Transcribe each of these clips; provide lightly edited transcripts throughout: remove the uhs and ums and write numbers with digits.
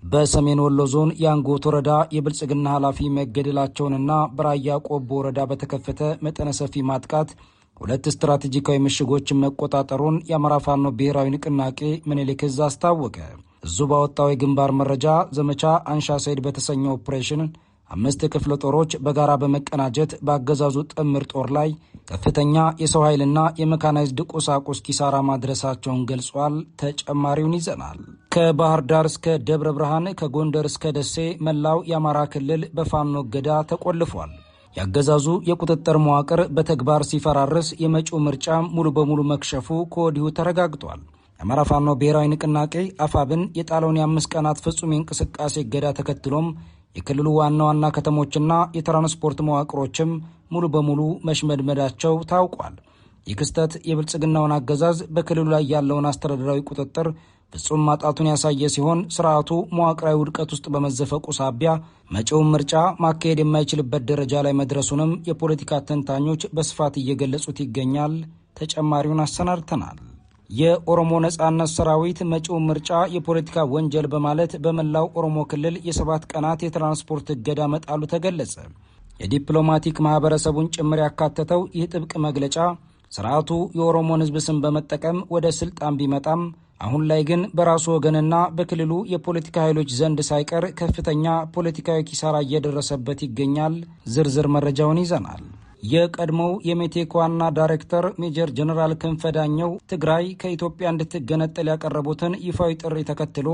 በሰሜን ወሎ ዞን የአንጎት ወረዳ የብልጽግና ኃላፊ መገደላቸውንና በራያ ቆቦ ወረዳ በተከፈተ መጠነ ሰፊ ማጥቃት ሁለት ስትራቴጂካዊ ምሽጎችን መቆጣጠሩን የአማራ ፋኖ ብሔራዊ ንቅናቄ ምኒልክ ዕዝ አስታወቀ። ዕዙ ባወጣው የግንባር መረጃ ዘመቻ አንሻ ሰይድ በተሰኘው ኦፕሬሽን 5 ክፍለ ጦሮች በጋራ በመቀናጀት በአገዛዙ ጥምር ጦር ላይ ከፍተኛ የሰው ኃይልና የመካናይዝድ ቁሳቁስ ኪሳራ ማድረሳቸውን ገልጿል። ተጨማሪውን ይዘናል። ከባህር ዳር እስከ ደብረ ብርሃን፣ ከጎንደር እስከ ደሴ መላው የአማራ ክልል በፋኖ እገዳ ተቆልፏል። ያገዛዙ የቁጥጥር መዋቅር በተግባር ሲፈራርስ የመጪው ምርጫ ሙሉ በሙሉ መክሸፉ ከወዲሁ ተረጋግጧል። የአማራ ፋኖ ብሔራዊ ንቅናቄ አፋብን የጣለውን የ5 ቀናት ፍጹም የእንቅስቃሴ እገዳ ተከትሎም የክልሉ ዋና ዋና ከተሞችና የትራንስፖርት መዋቅሮችም ሙሉ በሙሉ መሽመድመዳቸው ታውቋል። ይህ ክስተት የብልጽግናውን አገዛዝ በክልሉ ላይ ያለውን አስተዳደራዊ ቁጥጥር ፍጹም ማጣቱን ያሳየ ሲሆን ስርዓቱ መዋቅራዊ ውድቀት ውስጥ በመዘፈቁ ሳቢያ መጪውን ምርጫ ማካሄድ የማይችልበት ደረጃ ላይ መድረሱንም የፖለቲካ ተንታኞች በስፋት እየገለጹት ይገኛል። ተጨማሪውን አሰናድተናል። የኦሮሞ ነጻነት ሰራዊት መጪውን ምርጫ የፖለቲካ ወንጀል በማለት በመላው ኦሮሞ ክልል የ7 ቀናት የትራንስፖርት እገዳ መጣሉ ተገለጸ። የዲፕሎማቲክ ማህበረሰቡን ጭምር ያካተተው ይህ ጥብቅ መግለጫ ስርዓቱ የኦሮሞን ሕዝብ ስም በመጠቀም ወደ ስልጣን ቢመጣም አሁን ላይ ግን በራሱ ወገንና በክልሉ የፖለቲካ ኃይሎች ዘንድ ሳይቀር ከፍተኛ ፖለቲካዊ ኪሳራ እየደረሰበት ይገኛል። ዝርዝር መረጃውን ይዘናል። የቀድሞው የሜቴክ ዋና ዳይሬክተር ሜጀር ጀነራል ክንፈ ዳኘው ትግራይ ከኢትዮጵያ እንድትገነጠል ያቀረቡትን ይፋዊ ጥሪ ተከትሎ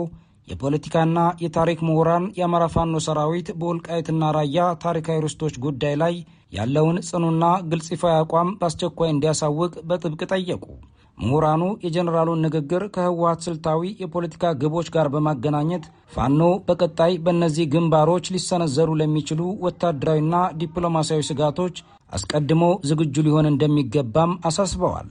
የፖለቲካና የታሪክ ምሁራን የአማራ ፋኖ ሰራዊት በወልቃይትና ራያ ታሪካዊ ርስቶች ጉዳይ ላይ ያለውን ጽኑና ግልጽ ይፋዊ አቋም በአስቸኳይ እንዲያሳውቅ በጥብቅ ጠየቁ። ምሁራኑ የጀነራሉን ንግግር ከህወሓት ስልታዊ የፖለቲካ ግቦች ጋር በማገናኘት ፋኖ በቀጣይ በእነዚህ ግንባሮች ሊሰነዘሩ ለሚችሉ ወታደራዊና ዲፕሎማሲያዊ ስጋቶች አስቀድሞ ዝግጁ ሊሆን እንደሚገባም አሳስበዋል።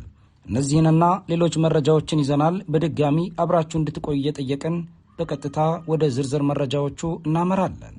እነዚህንና ሌሎች መረጃዎችን ይዘናል። በድጋሚ አብራችሁ እንድትቆዩ እየጠየቅን በቀጥታ ወደ ዝርዝር መረጃዎቹ እናመራለን።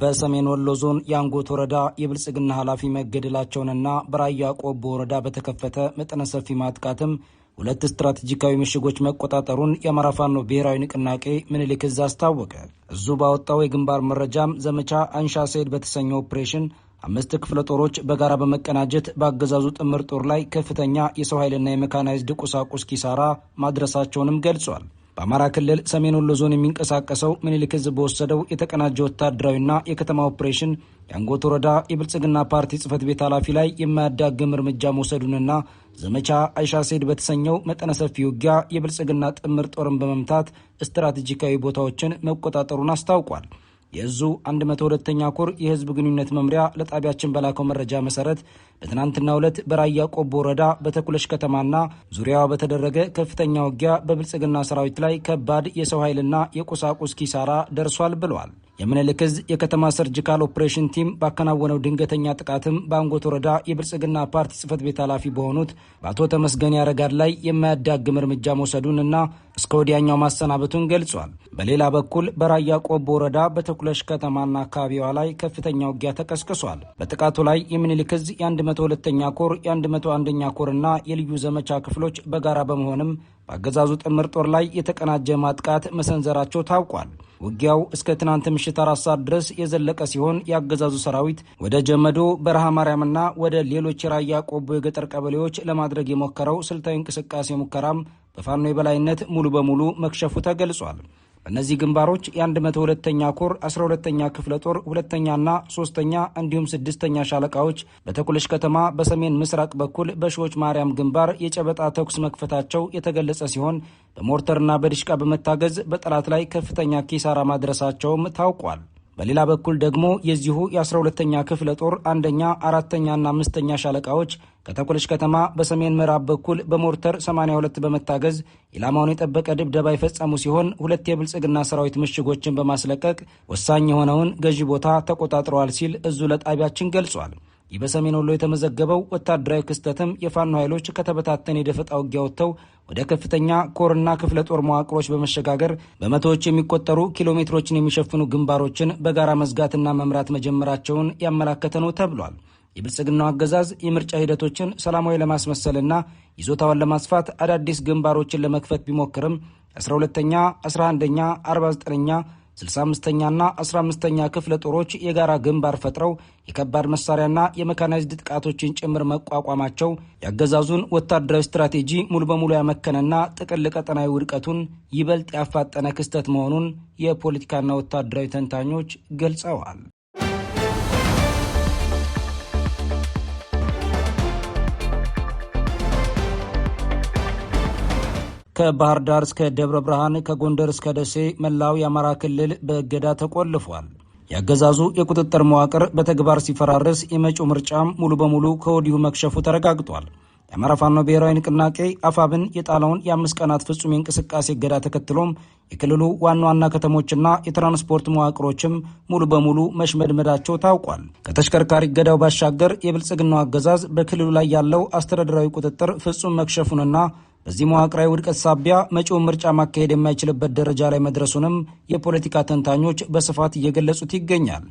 በሰሜን ወሎ ዞን የአንጎት ወረዳ የብልጽግና ኃላፊ መገደላቸውንና በራያ ቆቦ ወረዳ በተከፈተ መጠነ ሰፊ ማጥቃትም 2 ስትራቴጂካዊ ምሽጎች መቆጣጠሩን የአማራ ፋኖ ብሔራዊ ንቅናቄ ምኒልክ ዕዝ አስታወቀ። ዕዙ ባወጣው የግንባር መረጃም ዘመቻ አንሻ ሰይድ በተሰኘው ኦፕሬሽን 5 ክፍለ ጦሮች በጋራ በመቀናጀት በአገዛዙ ጥምር ጦር ላይ ከፍተኛ የሰው ኃይልና የሜካናይዝድ ቁሳቁስ ኪሳራ ማድረሳቸውንም ገልጿል። በአማራ ክልል ሰሜን ወሎ ዞን የሚንቀሳቀሰው ምኒልክ ዕዝ በወሰደው የተቀናጀ ወታደራዊና የከተማ ኦፕሬሽን የአንጎት ወረዳ የብልጽግና ፓርቲ ጽህፈት ቤት ኃላፊ ላይ የማያዳግም እርምጃ መውሰዱንና ዘመቻ አይሻ ሰይድ በተሰኘው መጠነ ሰፊ ውጊያ የብልጽግና ጥምር ጦርን በመምታት ስትራቴጂካዊ ቦታዎችን መቆጣጠሩን አስታውቋል። የዕዙ 102ኛ ኮር የህዝብ ግንኙነት መምሪያ ለጣቢያችን በላከው መረጃ መሰረት በትናንትናው ዕለት በራያ ቆቦ ወረዳ በተኩለሽ ከተማና ዙሪያዋ በተደረገ ከፍተኛ ውጊያ በብልጽግና ሰራዊት ላይ ከባድ የሰው ኃይልና የቁሳቁስ ኪሳራ ደርሷል ብለዋል። የምኒልክ ዕዝ የከተማ ሰርጂካል ኦፕሬሽን ቲም ባከናወነው ድንገተኛ ጥቃትም በአንጎት ወረዳ የብልጽግና ፓርቲ ጽህፈት ቤት ኃላፊ በሆኑት በአቶ ተመስገን ያረጋድ ላይ የማያዳግም እርምጃ መውሰዱንና እስከ ወዲያኛው ማሰናበቱን ገልጿል። በሌላ በኩል በራያ ቆቦ ወረዳ በተኩለሽ ከተማና አካባቢዋ ላይ ከፍተኛ ውጊያ ተቀስቅሷል። በጥቃቱ ላይ የምኒልክ ዕዝ የ102ኛ ኮር የ101ኛ ኮርና የልዩ ዘመቻ ክፍሎች በጋራ በመሆንም በአገዛዙ ጥምር ጦር ላይ የተቀናጀ ማጥቃት መሰንዘራቸው ታውቋል። ውጊያው እስከ ትናንት ምሽት 4 ሰዓት ድረስ የዘለቀ ሲሆን የአገዛዙ ሰራዊት ወደ ጀመዶ፣ በረሃ ማርያምና ወደ ሌሎች የራያ ቆቦ የገጠር ቀበሌዎች ለማድረግ የሞከረው ስልታዊ እንቅስቃሴ ሙከራም በፋኖ የበላይነት ሙሉ በሙሉ መክሸፉ ተገልጿል። በእነዚህ ግንባሮች የ102ኛ ኮር 12ኛ ክፍለ ጦር 2ኛና 3ኛ እንዲሁም 6ኛ ሻለቃዎች በተኩለሽ ከተማ በሰሜን ምስራቅ በኩል በሺዎች ማርያም ግንባር የጨበጣ ተኩስ መክፈታቸው የተገለጸ ሲሆን በሞርተርና በዲሽቃ በመታገዝ በጠላት ላይ ከፍተኛ ኪሳራ ማድረሳቸውም ታውቋል። በሌላ በኩል ደግሞ የዚሁ የ12ኛ ክፍለ ጦር 1ኛ፣ 4ኛና 5ኛ ሻለቃዎች ከተኩለሽ ከተማ በሰሜን ምዕራብ በኩል በሞርተር 82 በመታገዝ ኢላማውን የጠበቀ ድብደባ የፈጸሙ ሲሆን 2 የብልጽግና ሰራዊት ምሽጎችን በማስለቀቅ ወሳኝ የሆነውን ገዢ ቦታ ተቆጣጥረዋል ሲል ዕዙ ለጣቢያችን ገልጿል። ይህ በሰሜን ወሎ የተመዘገበው ወታደራዊ ክስተትም የፋኖ ኃይሎች ከተበታተነ የደፈጣ ውጊያ ወጥተው ወደ ከፍተኛ ኮርና ክፍለ ጦር መዋቅሮች በመሸጋገር በመቶዎች የሚቆጠሩ ኪሎ ሜትሮችን የሚሸፍኑ ግንባሮችን በጋራ መዝጋትና መምራት መጀመራቸውን ያመላከተ ነው ተብሏል። የብልጽግናው አገዛዝ የምርጫ ሂደቶችን ሰላማዊ ለማስመሰልና ይዞታውን ለማስፋት አዳዲስ ግንባሮችን ለመክፈት ቢሞክርም 12ኛ፣ 11ኛ፣ 49ኛ፣ 65ኛና 15ኛ ክፍለ ጦሮች የጋራ ግንባር ፈጥረው የከባድ መሳሪያና የሜካናይዝድ ጥቃቶችን ጭምር መቋቋማቸው የአገዛዙን ወታደራዊ ስትራቴጂ ሙሉ በሙሉ ያመከነና ጥቅል ቀጠናዊ ውድቀቱን ይበልጥ ያፋጠነ ክስተት መሆኑን የፖለቲካና ወታደራዊ ተንታኞች ገልጸዋል። ከባህር ዳር እስከ ደብረ ብርሃን ከጎንደር እስከ ደሴ መላው የአማራ ክልል በእገዳ ተቆልፏል። የአገዛዙ የቁጥጥር መዋቅር በተግባር ሲፈራርስ የመጪው ምርጫም ሙሉ በሙሉ ከወዲሁ መክሸፉ ተረጋግጧል። የአማራ ፋኖ ብሔራዊ ንቅናቄ አፋብን የጣለውን የ5 ቀናት ፍጹም የእንቅስቃሴ እገዳ ተከትሎም የክልሉ ዋና ዋና ከተሞችና የትራንስፖርት መዋቅሮችም ሙሉ በሙሉ መሽመድመዳቸው ታውቋል። ከተሽከርካሪ እገዳው ባሻገር የብልጽግናው አገዛዝ በክልሉ ላይ ያለው አስተዳደራዊ ቁጥጥር ፍጹም መክሸፉንና በዚህ መዋቅራዊ ውድቀት ሳቢያ መጪውን ምርጫ ማካሄድ የማይችልበት ደረጃ ላይ መድረሱንም የፖለቲካ ተንታኞች በስፋት እየገለጹት ይገኛል።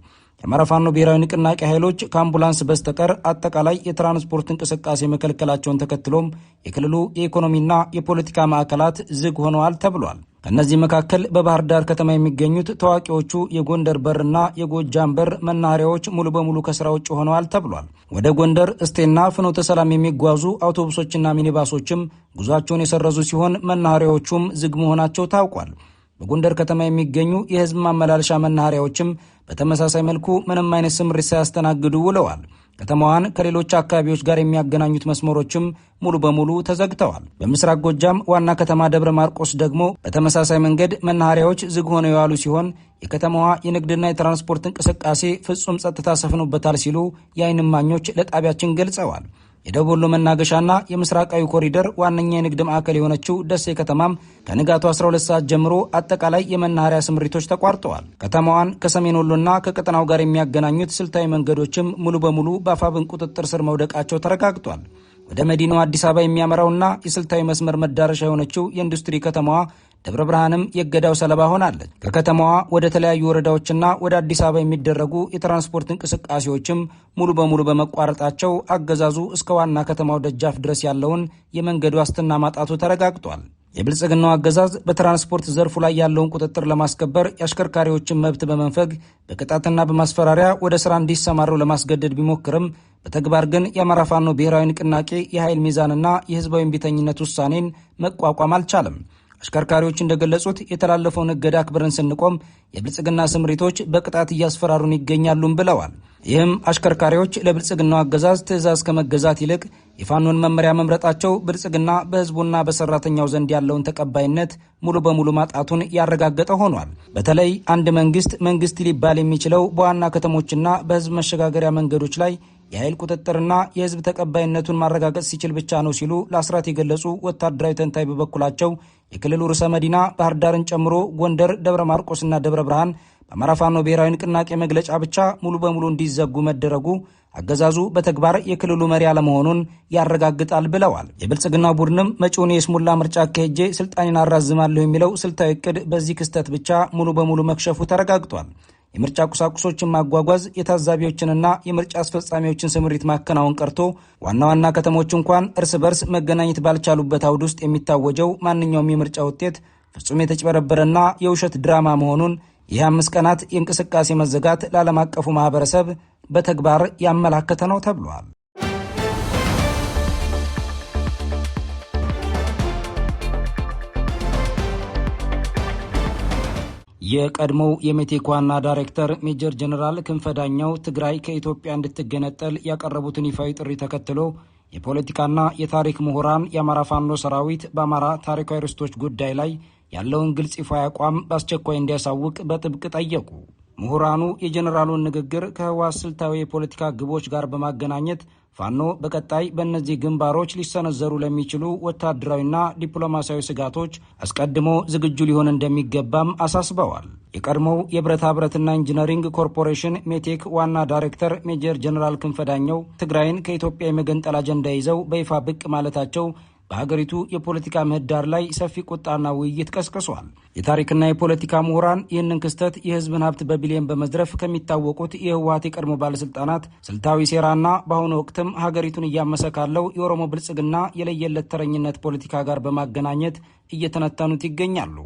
የአማራ ፋኖ ብሔራዊ ንቅናቄ ኃይሎች ከአምቡላንስ በስተቀር አጠቃላይ የትራንስፖርት እንቅስቃሴ መከልከላቸውን ተከትሎም የክልሉ የኢኮኖሚና የፖለቲካ ማዕከላት ዝግ ሆነዋል ተብሏል። ከእነዚህ መካከል በባህር ዳር ከተማ የሚገኙት ታዋቂዎቹ የጎንደር በርና የጎጃም በር መናኸሪያዎች ሙሉ በሙሉ ከስራ ውጭ ሆነዋል ተብሏል። ወደ ጎንደር እስቴና ፍኖተ ሰላም የሚጓዙ አውቶቡሶችና ሚኒባሶችም ጉዟቸውን የሰረዙ ሲሆን መናኸሪያዎቹም ዝግ መሆናቸው ታውቋል። በጎንደር ከተማ የሚገኙ የህዝብ ማመላለሻ መናኸሪያዎችም በተመሳሳይ መልኩ ምንም አይነት ስምሪት ሳያስተናግዱ ውለዋል። ከተማዋን ከሌሎች አካባቢዎች ጋር የሚያገናኙት መስመሮችም ሙሉ በሙሉ ተዘግተዋል። በምስራቅ ጎጃም ዋና ከተማ ደብረ ማርቆስ ደግሞ በተመሳሳይ መንገድ መናኸሪያዎች ዝግ ሆነው የዋሉ ሲሆን የከተማዋ የንግድና የትራንስፖርት እንቅስቃሴ ፍጹም ጸጥታ ሰፍኖበታል ሲሉ የዓይን እማኞች ለጣቢያችን ገልጸዋል። የደቡብ ወሎ መናገሻና የምስራቃዊ ኮሪደር ዋነኛ የንግድ ማዕከል የሆነችው ደሴ ከተማም ከንጋቱ 12 ሰዓት ጀምሮ አጠቃላይ የመናኸሪያ ስምሪቶች ተቋርጠዋል። ከተማዋን ከሰሜን ወሎና ከቀጠናው ጋር የሚያገናኙት ስልታዊ መንገዶችም ሙሉ በሙሉ በአፋብን ቁጥጥር ስር መውደቃቸው ተረጋግጧል። ወደ መዲናዋ አዲስ አበባ የሚያመራውና የስልታዊ መስመር መዳረሻ የሆነችው የኢንዱስትሪ ከተማዋ ደብረ ብርሃንም የእገዳው ሰለባ ሆናለች። ከከተማዋ ወደ ተለያዩ ወረዳዎችና ወደ አዲስ አበባ የሚደረጉ የትራንስፖርት እንቅስቃሴዎችም ሙሉ በሙሉ በመቋረጣቸው አገዛዙ እስከ ዋና ከተማው ደጃፍ ድረስ ያለውን የመንገድ ዋስትና ማጣቱ ተረጋግጧል። የብልጽግናው አገዛዝ በትራንስፖርት ዘርፉ ላይ ያለውን ቁጥጥር ለማስከበር የአሽከርካሪዎችን መብት በመንፈግ በቅጣትና በማስፈራሪያ ወደ ስራ እንዲሰማሩ ለማስገደድ ቢሞክርም በተግባር ግን የአማራ ፋኖ ብሔራዊ ንቅናቄ የኃይል ሚዛንና የህዝባዊ እምቢተኝነት ውሳኔን መቋቋም አልቻለም። አሽከርካሪዎች እንደገለጹት የተላለፈውን እገዳ አክብረን ስንቆም የብልጽግና ስምሪቶች በቅጣት እያስፈራሩን ይገኛሉም ብለዋል። ይህም አሽከርካሪዎች ለብልጽግናው አገዛዝ ትዕዛዝ ከመገዛት ይልቅ የፋኖን መመሪያ መምረጣቸው ብልጽግና በህዝቡና በሰራተኛው ዘንድ ያለውን ተቀባይነት ሙሉ በሙሉ ማጣቱን ያረጋገጠ ሆኗል። በተለይ አንድ መንግስት ሊባል የሚችለው በዋና ከተሞችና በህዝብ መሸጋገሪያ መንገዶች ላይ የኃይል ቁጥጥርና የህዝብ ተቀባይነቱን ማረጋገጥ ሲችል ብቻ ነው ሲሉ ለአስራት የገለጹ ወታደራዊ ተንታኝ በበኩላቸው የክልሉ ርዕሰ መዲና ባህር ዳርን ጨምሮ ጎንደር፣ ደብረ ማርቆስና ደብረ ብርሃን በአማራ ፋኖ ብሔራዊ ንቅናቄ መግለጫ ብቻ ሙሉ በሙሉ እንዲዘጉ መደረጉ አገዛዙ በተግባር የክልሉ መሪ አለመሆኑን ያረጋግጣል ብለዋል። የብልጽግናው ቡድንም መጪውን የስሙላ ምርጫ አካሄጄ ስልጣኔን አራዝማለሁ የሚለው ስልታዊ እቅድ በዚህ ክስተት ብቻ ሙሉ በሙሉ መክሸፉ ተረጋግጧል። የምርጫ ቁሳቁሶችን ማጓጓዝ፣ የታዛቢዎችንና የምርጫ አስፈጻሚዎችን ስምሪት ማከናወን ቀርቶ ዋና ዋና ከተሞች እንኳን እርስ በርስ መገናኘት ባልቻሉበት አውድ ውስጥ የሚታወጀው ማንኛውም የምርጫ ውጤት ፍጹም የተጭበረበረና የውሸት ድራማ መሆኑን ይህ 5 ቀናት የእንቅስቃሴ መዘጋት ለዓለም አቀፉ ማህበረሰብ በተግባር ያመላከተ ነው ተብሏል። የቀድሞው የሜቴክ ዋና ዳይሬክተር ሜጀር ጀነራል ክንፈ ዳኘው ትግራይ ከኢትዮጵያ እንድትገነጠል ያቀረቡትን ይፋዊ ጥሪ ተከትሎ የፖለቲካና የታሪክ ምሁራን የአማራ ፋኖ ሰራዊት በአማራ ታሪካዊ ርስቶች ጉዳይ ላይ ያለውን ግልጽ ይፋዊ አቋም በአስቸኳይ እንዲያሳውቅ በጥብቅ ጠየቁ። ምሁራኑ የጀነራሉን ንግግር ከህወሓት ስልታዊ የፖለቲካ ግቦች ጋር በማገናኘት ፋኖ በቀጣይ በእነዚህ ግንባሮች ሊሰነዘሩ ለሚችሉ ወታደራዊና ዲፕሎማሲያዊ ስጋቶች አስቀድሞ ዝግጁ ሊሆን እንደሚገባም አሳስበዋል። የቀድሞው የብረታ ብረትና ኢንጂነሪንግ ኮርፖሬሽን ሜቴክ ዋና ዳይሬክተር ሜጀር ጀነራል ክንፈ ዳኘው ትግራይን ከኢትዮጵያ የመገንጠል አጀንዳ ይዘው በይፋ ብቅ ማለታቸው በሀገሪቱ የፖለቲካ ምህዳር ላይ ሰፊ ቁጣና ውይይት ቀስቅሷል። የታሪክና የፖለቲካ ምሁራን ይህንን ክስተት የህዝብን ሀብት በቢሊዮን በመዝረፍ ከሚታወቁት የህወሓት የቀድሞ ባለስልጣናት ስልታዊ ሴራና በአሁኑ ወቅትም ሀገሪቱን እያመሰ ካለው የኦሮሞ ብልጽግና የለየለት ተረኝነት ፖለቲካ ጋር በማገናኘት እየተነተኑት ይገኛሉ።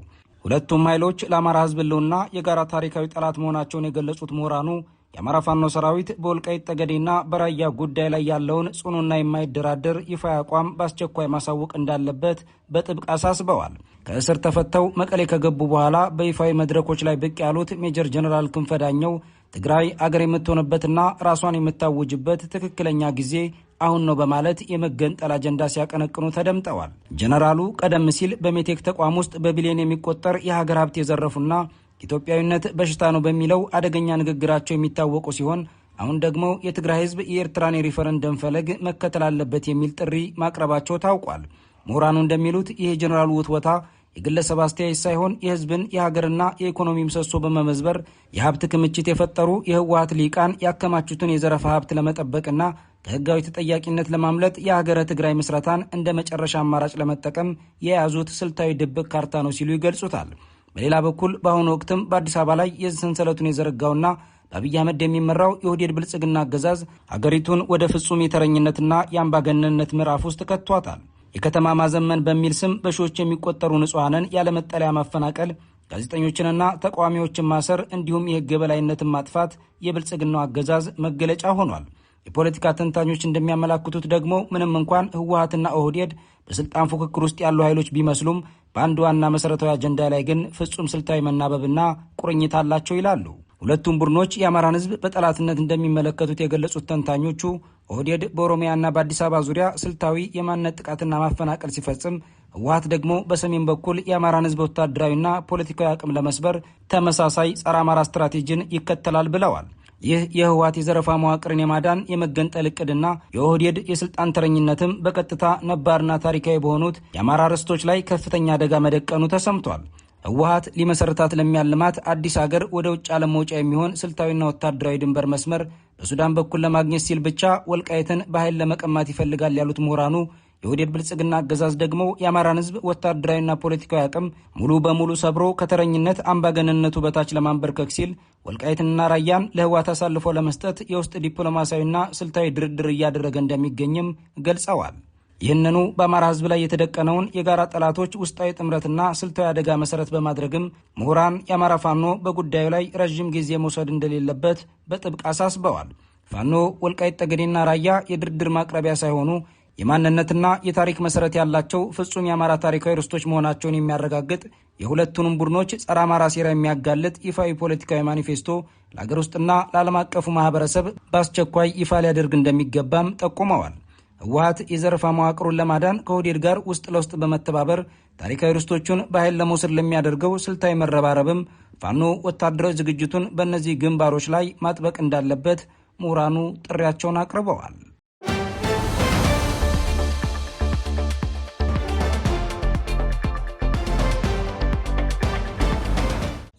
ሁለቱም ኃይሎች ለአማራ ህዝብ ህልውና የጋራ ታሪካዊ ጠላት መሆናቸውን የገለጹት ምሁራኑ የአማራ ፋኖ ሰራዊት በወልቃይት ጠገዴና በራያ ጉዳይ ላይ ያለውን ጽኑና የማይደራደር ይፋዊ አቋም በአስቸኳይ ማሳወቅ እንዳለበት በጥብቅ አሳስበዋል። ከእስር ተፈተው መቀሌ ከገቡ በኋላ በይፋዊ መድረኮች ላይ ብቅ ያሉት ሜጀር ጀነራል ክንፈ ዳኘው ትግራይ አገር የምትሆንበትና ራሷን የምታውጅበት ትክክለኛ ጊዜ አሁን ነው በማለት የመገንጠል አጀንዳ ሲያቀነቅኑ ተደምጠዋል። ጀነራሉ ቀደም ሲል በሜቴክ ተቋም ውስጥ በቢሊዮን የሚቆጠር የሀገር ሀብት የዘረፉና ኢትዮጵያዊነት በሽታ ነው በሚለው አደገኛ ንግግራቸው የሚታወቁ ሲሆን አሁን ደግሞ የትግራይ ህዝብ የኤርትራን የሪፈረንደም ፈለግ መከተል አለበት የሚል ጥሪ ማቅረባቸው ታውቋል። ምሁራኑ እንደሚሉት ይህ የጀኔራሉ ውትወታ የግለሰብ አስተያየት ሳይሆን የህዝብን የሀገርና የኢኮኖሚ ምሰሶ በመመዝበር የሀብት ክምችት የፈጠሩ የህወሓት ሊቃን ያከማቹትን የዘረፋ ሀብት ለመጠበቅና ከህጋዊ ተጠያቂነት ለማምለጥ የሀገረ ትግራይ ምስረታን እንደ መጨረሻ አማራጭ ለመጠቀም የያዙት ስልታዊ ድብቅ ካርታ ነው ሲሉ ይገልጹታል። በሌላ በኩል በአሁኑ ወቅትም በአዲስ አበባ ላይ የዚህ ሰንሰለቱን የዘረጋውና በአብይ አህመድ የሚመራው የኦህዴድ ብልጽግና አገዛዝ ሀገሪቱን ወደ ፍጹም የተረኝነትና የአምባገነንነት ምዕራፍ ውስጥ ከቷታል። የከተማ ማዘመን በሚል ስም በሺዎች የሚቆጠሩ ንጹሐንን ያለመጠለያ ማፈናቀል፣ ጋዜጠኞችንና ተቃዋሚዎችን ማሰር እንዲሁም የህግ የበላይነትን ማጥፋት የብልጽግናው አገዛዝ መገለጫ ሆኗል። የፖለቲካ ተንታኞች እንደሚያመላክቱት ደግሞ ምንም እንኳን ህወሓትና ኦህዴድ በስልጣን ፉክክር ውስጥ ያሉ ኃይሎች ቢመስሉም በአንድ ዋና መሰረታዊ አጀንዳ ላይ ግን ፍጹም ስልታዊ መናበብና ቁርኝት አላቸው ይላሉ። ሁለቱም ቡድኖች የአማራን ህዝብ በጠላትነት እንደሚመለከቱት የገለጹት ተንታኞቹ ኦህዴድ በኦሮሚያና በአዲስ አበባ ዙሪያ ስልታዊ የማንነት ጥቃትና ማፈናቀል ሲፈጽም፣ ህወሓት ደግሞ በሰሜን በኩል የአማራን ህዝብ ወታደራዊና ፖለቲካዊ አቅም ለመስበር ተመሳሳይ ጸረ አማራ ስትራቴጂን ይከተላል ብለዋል። ይህ የህወሓት የዘረፋ መዋቅርን የማዳን የመገንጠል እቅድና የኦህዴድ የስልጣን ተረኝነትም በቀጥታ ነባርና ታሪካዊ በሆኑት የአማራ ርስቶች ላይ ከፍተኛ አደጋ መደቀኑ ተሰምቷል። ህወሓት ሊመሰረታት ለሚያልማት አዲስ አገር ወደ ውጭ ዓለም መውጫ የሚሆን ስልታዊና ወታደራዊ ድንበር መስመር በሱዳን በኩል ለማግኘት ሲል ብቻ ወልቃይትን በኃይል ለመቀማት ይፈልጋል ያሉት ምሁራኑ የኦህዴድ ብልጽግና አገዛዝ ደግሞ የአማራን ህዝብ ወታደራዊና ፖለቲካዊ አቅም ሙሉ በሙሉ ሰብሮ ከተረኝነት አምባገነንነቱ በታች ለማንበርከክ ሲል ወልቃይትንና ራያን ለህወሓት አሳልፎ ለመስጠት የውስጥ ዲፕሎማሲያዊና ስልታዊ ድርድር እያደረገ እንደሚገኝም ገልጸዋል። ይህንኑ በአማራ ህዝብ ላይ የተደቀነውን የጋራ ጠላቶች ውስጣዊ ጥምረትና ስልታዊ አደጋ መሰረት በማድረግም ምሁራን የአማራ ፋኖ በጉዳዩ ላይ ረዥም ጊዜ መውሰድ እንደሌለበት በጥብቅ አሳስበዋል። ፋኖ ወልቃይት ጠገዴና ራያ የድርድር ማቅረቢያ ሳይሆኑ የማንነትና የታሪክ መሰረት ያላቸው ፍጹም የአማራ ታሪካዊ ርስቶች መሆናቸውን የሚያረጋግጥ የሁለቱንም ቡድኖች ጸረ አማራ ሴራ የሚያጋልጥ ይፋዊ ፖለቲካዊ ማኒፌስቶ ለአገር ውስጥና ለዓለም አቀፉ ማህበረሰብ በአስቸኳይ ይፋ ሊያደርግ እንደሚገባም ጠቁመዋል። ህወሓት የዘረፋ መዋቅሩን ለማዳን ከኦህዴድ ጋር ውስጥ ለውስጥ በመተባበር ታሪካዊ ርስቶቹን በኃይል ለመውሰድ ለሚያደርገው ስልታዊ መረባረብም ፋኖ ወታደራዊ ዝግጅቱን በእነዚህ ግንባሮች ላይ ማጥበቅ እንዳለበት ምሁራኑ ጥሪያቸውን አቅርበዋል።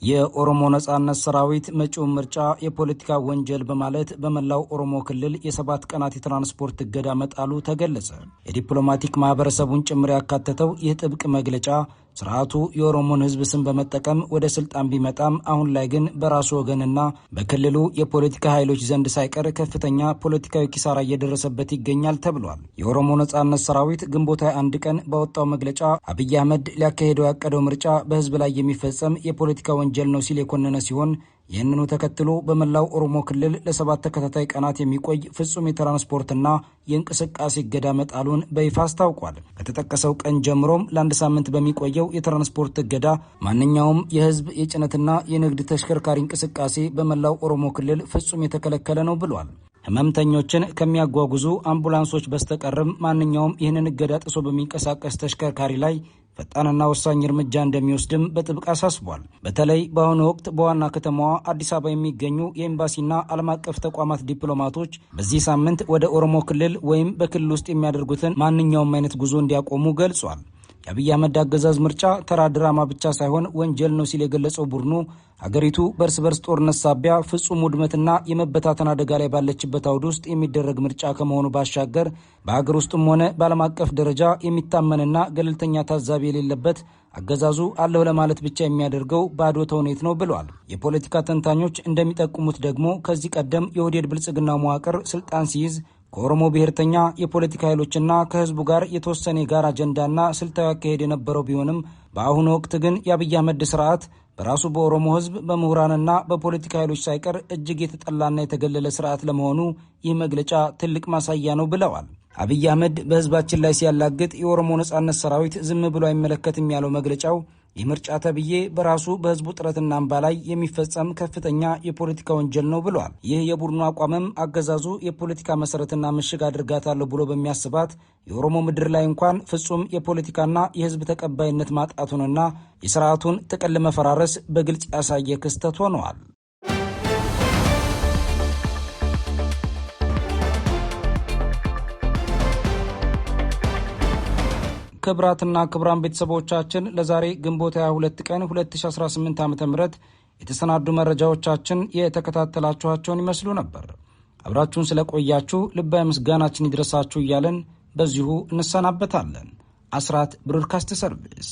የኦሮሞ ነጻነት ሰራዊት መጪውን ምርጫ የፖለቲካ ወንጀል በማለት በመላው ኦሮሞ ክልል የ7 ቀናት የትራንስፖርት እገዳ መጣሉ ተገለጸ። የዲፕሎማቲክ ማህበረሰቡን ጭምር ያካተተው ይህ ጥብቅ መግለጫ ስርዓቱ የኦሮሞን ህዝብ ስም በመጠቀም ወደ ስልጣን ቢመጣም አሁን ላይ ግን በራሱ ወገንና በክልሉ የፖለቲካ ኃይሎች ዘንድ ሳይቀር ከፍተኛ ፖለቲካዊ ኪሳራ እየደረሰበት ይገኛል ተብሏል። የኦሮሞ ነጻነት ሰራዊት ግንቦት 21 ቀን ባወጣው መግለጫ አብይ አህመድ ሊያካሄደው ያቀደው ምርጫ በህዝብ ላይ የሚፈጸም የፖለቲካ ወንጀል ነው ሲል የኮነነ ሲሆን ይህንኑ ተከትሎ በመላው ኦሮሞ ክልል ለ7 ተከታታይ ቀናት የሚቆይ ፍጹም የትራንስፖርትና የእንቅስቃሴ እገዳ መጣሉን በይፋ አስታውቋል። ከተጠቀሰው ቀን ጀምሮም ለአንድ ሳምንት በሚቆየው የትራንስፖርት እገዳ ማንኛውም የህዝብ የጭነትና የንግድ ተሽከርካሪ እንቅስቃሴ በመላው ኦሮሞ ክልል ፍጹም የተከለከለ ነው ብሏል። ህመምተኞችን ከሚያጓጉዙ አምቡላንሶች በስተቀርም ማንኛውም ይህንን እገዳ ጥሶ በሚንቀሳቀስ ተሽከርካሪ ላይ ፈጣንና ወሳኝ እርምጃ እንደሚወስድም በጥብቅ አሳስቧል። በተለይ በአሁኑ ወቅት በዋና ከተማዋ አዲስ አበባ የሚገኙ የኤምባሲና ዓለም አቀፍ ተቋማት ዲፕሎማቶች በዚህ ሳምንት ወደ ኦሮሞ ክልል ወይም በክልል ውስጥ የሚያደርጉትን ማንኛውም አይነት ጉዞ እንዲያቆሙ ገልጿል። የአብይ አህመድ አገዛዝ ምርጫ ተራ ድራማ ብቻ ሳይሆን ወንጀል ነው ሲል የገለጸው ቡድኑ ሀገሪቱ በእርስ በርስ ጦርነት ሳቢያ ፍጹም ውድመትና የመበታተን አደጋ ላይ ባለችበት አውድ ውስጥ የሚደረግ ምርጫ ከመሆኑ ባሻገር በሀገር ውስጥም ሆነ በዓለም አቀፍ ደረጃ የሚታመንና ገለልተኛ ታዛቢ የሌለበት አገዛዙ አለሁ ለማለት ብቻ የሚያደርገው ባዶ ተውኔት ነው ብለዋል። የፖለቲካ ተንታኞች እንደሚጠቁሙት ደግሞ ከዚህ ቀደም የኦህዴድ ብልጽግና መዋቅር ስልጣን ሲይዝ ከኦሮሞ ብሔርተኛ የፖለቲካ ኃይሎችና ከህዝቡ ጋር የተወሰነ የጋራ አጀንዳና ስልታዊ አካሄድ የነበረው ቢሆንም በአሁኑ ወቅት ግን የአብይ አህመድ ስርዓት በራሱ በኦሮሞ ህዝብ በምሁራንና በፖለቲካ ኃይሎች ሳይቀር እጅግ የተጠላና የተገለለ ስርዓት ለመሆኑ ይህ መግለጫ ትልቅ ማሳያ ነው ብለዋል። አብይ አህመድ በህዝባችን ላይ ሲያላግጥ የኦሮሞ ነጻነት ሰራዊት ዝም ብሎ አይመለከትም ያለው መግለጫው ይህ ምርጫ ተብዬ በራሱ በህዝቡ ጥረትና እንባ ላይ የሚፈጸም ከፍተኛ የፖለቲካ ወንጀል ነው ብሏል። ይህ የቡድኑ አቋምም አገዛዙ የፖለቲካ መሰረትና ምሽግ አድርጋታለሁ ብሎ በሚያስባት የኦሮሞ ምድር ላይ እንኳን ፍጹም የፖለቲካና የህዝብ ተቀባይነት ማጣቱንና የስርዓቱን ጥቅል መፈራረስ በግልጽ ያሳየ ክስተት ሆነዋል። ክብራትና ክብራን ቤተሰቦቻችን ለዛሬ ግንቦት 22 ቀን 2018 ዓ.ም የተሰናዱ መረጃዎቻችን የተከታተላችኋቸውን ይመስሉ ነበር። አብራችሁን ስለቆያችሁ ልባዊ ምስጋናችን ይድረሳችሁ እያለን በዚሁ እንሰናበታለን። አስራት ብሮድካስት ሰርቪስ